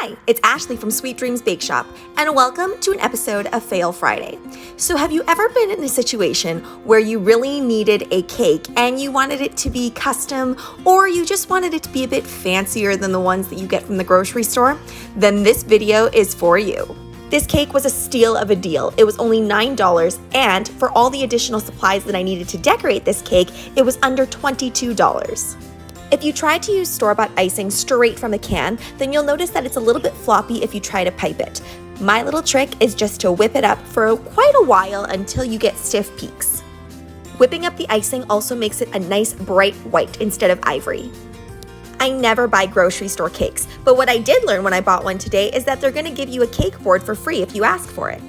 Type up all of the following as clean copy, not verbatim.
Hi, it's Ashleigh from Sweet Dreams Bake Shop, and welcome to an episode of Fail Friday. So have you ever been in a situation where you really needed a cake and you wanted it to be custom, or you just wanted it to be a bit fancier than the ones that you get from the grocery store? Then this video is for you. This cake was a steal of a deal. It was only $9, and for all the additional supplies that I needed to decorate this cake, it was under $22. If you try to use store-bought icing straight from the can, then you'll notice that it's a little bit floppy if you try to pipe it. My little trick is just to whip it up for quite a while until you get stiff peaks. Whipping up the icing also makes it a nice bright white instead of ivory. I never buy grocery store cakes, but what I did learn when I bought one today is that they're going to give you a cake board for free if you ask for it.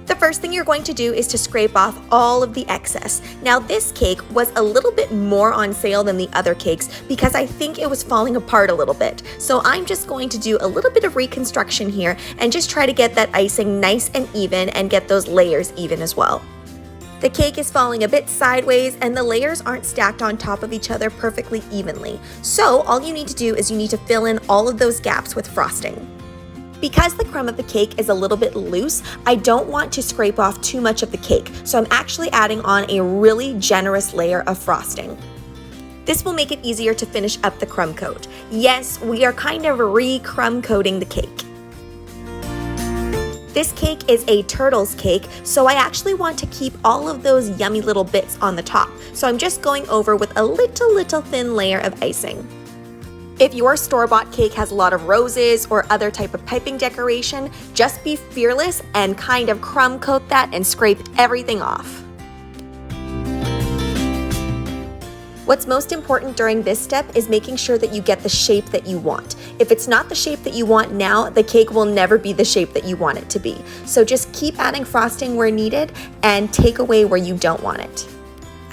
The first thing you're going to do is to scrape off all of the excess. Now this cake was a little bit more on sale than the other cakes because I think it was falling apart a little bit. So I'm just going to do a little bit of reconstruction here and just try to get that icing nice and even and get those layers even as well. The cake is falling a bit sideways and the layers aren't stacked on top of each other perfectly evenly. So all you need to do is you need to fill in all of those gaps with frosting. Because the crumb of the cake is a little bit loose, I don't want to scrape off too much of the cake, so I'm actually adding on a really generous layer of frosting. This will make it easier to finish up the crumb coat. Yes, we are kind of re-crumb coating the cake. This cake is a turtle's cake, so I actually want to keep all of those yummy little bits on the top. So I'm just going over with a little thin layer of icing. If your store-bought cake has a lot of roses or other type of piping decoration, just be fearless and kind of crumb coat that and scrape everything off. What's most important during this step is making sure that you get the shape that you want. If it's not the shape that you want now, the cake will never be the shape that you want it to be. So just keep adding frosting where needed and take away where you don't want it.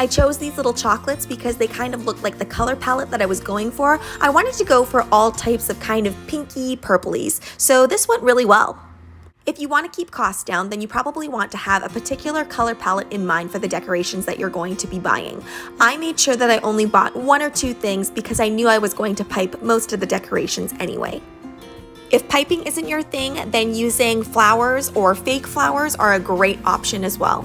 I chose these little chocolates because they kind of looked like the color palette that I was going for. I wanted to go for all types of kind of pinky purplies, so this went really well. If you want to keep costs down, then you probably want to have a particular color palette in mind for the decorations that you're going to be buying. I made sure that I only bought one or two things because I knew I was going to pipe most of the decorations anyway. If piping isn't your thing, then using flowers or fake flowers are a great option as well.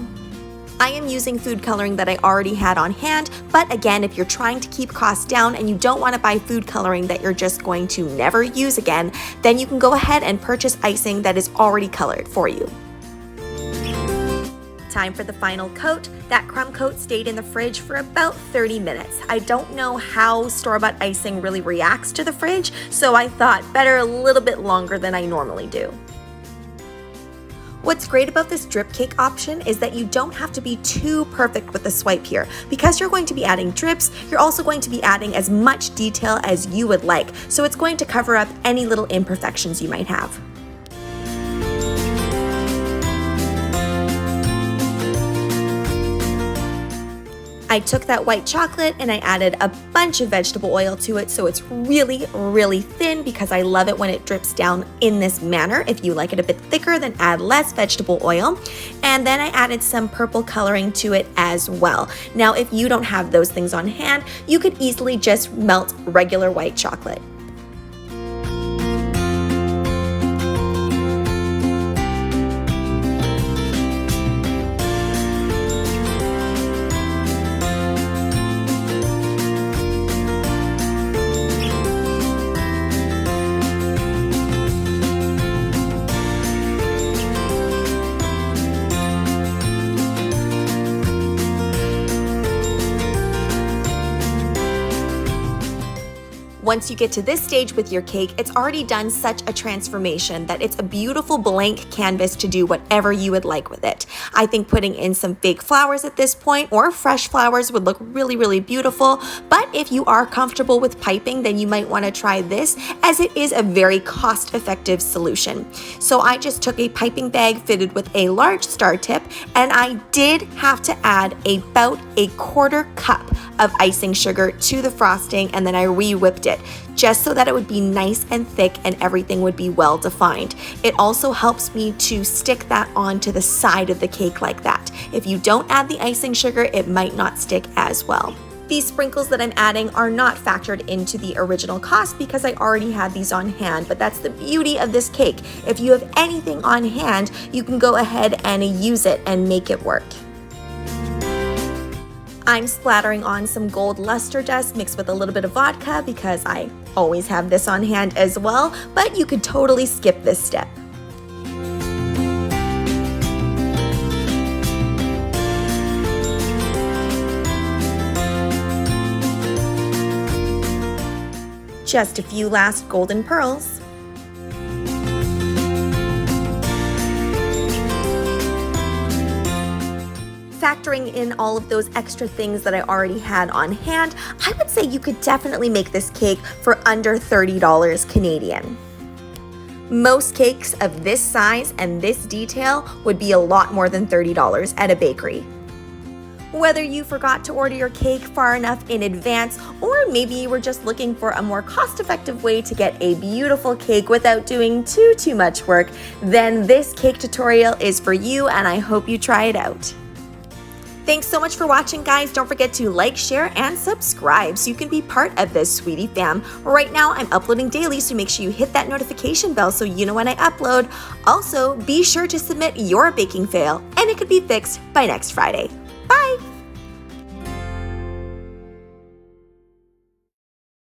I am using food coloring that I already had on hand, but again, if you're trying to keep costs down and you don't want to buy food coloring that you're just going to never use again, then you can go ahead and purchase icing that is already colored for you. Time for the final coat. That crumb coat stayed in the fridge for about 30 minutes. I don't know how store-bought icing really reacts to the fridge, so I thought better a little bit longer than I normally do. What's great about this drip cake option is that you don't have to be too perfect with the swipe here. Because you're going to be adding drips, you're also going to be adding as much detail as you would like, so it's going to cover up any little imperfections you might have. I took that white chocolate and I added a bunch of vegetable oil to it so it's really thin because I love it when it drips down in this manner. If you like it a bit thicker, then add less vegetable oil. And then I added some purple coloring to it as well. Now, if you don't have those things on hand, you could easily just melt regular white chocolate. Once you get to this stage with your cake, it's already done such a transformation that it's a beautiful blank canvas to do whatever you would like with it. I think putting in some fake flowers at this point or fresh flowers would look really beautiful, but if you are comfortable with piping, then you might want to try this as it is a very cost-effective solution. So I just took a piping bag fitted with a large star tip, and I did have to add about a quarter cup of icing sugar to the frosting, and then I re-whipped it just so that it would be nice and thick and everything would be well defined. It also helps me to stick that onto the side of the cake like that. If you don't add the icing sugar, it might not stick as well. These sprinkles that I'm adding are not factored into the original cost because I already had these on hand, but that's the beauty of this cake. If you have anything on hand, you can go ahead and use it and make it work. I'm splattering on some gold luster dust mixed with a little bit of vodka because I always have this on hand as well, but you could totally skip this step. Just a few last golden pearls. Factoring in all of those extra things that I already had on hand, I would say you could definitely make this cake for under $30 Canadian. Most cakes of this size and this detail would be a lot more than $30 at a bakery. Whether you forgot to order your cake far enough in advance, or maybe you were just looking for a more cost-effective way to get a beautiful cake without doing too much work, then this cake tutorial is for you and I hope you try it out. Thanks so much for watching, guys. Don't forget to like, share, and subscribe so you can be part of this sweetie fam. Right now, I'm uploading daily, so make sure you hit that notification bell so you know when I upload. Also, be sure to submit your baking fail, and it could be fixed by next Friday. Bye!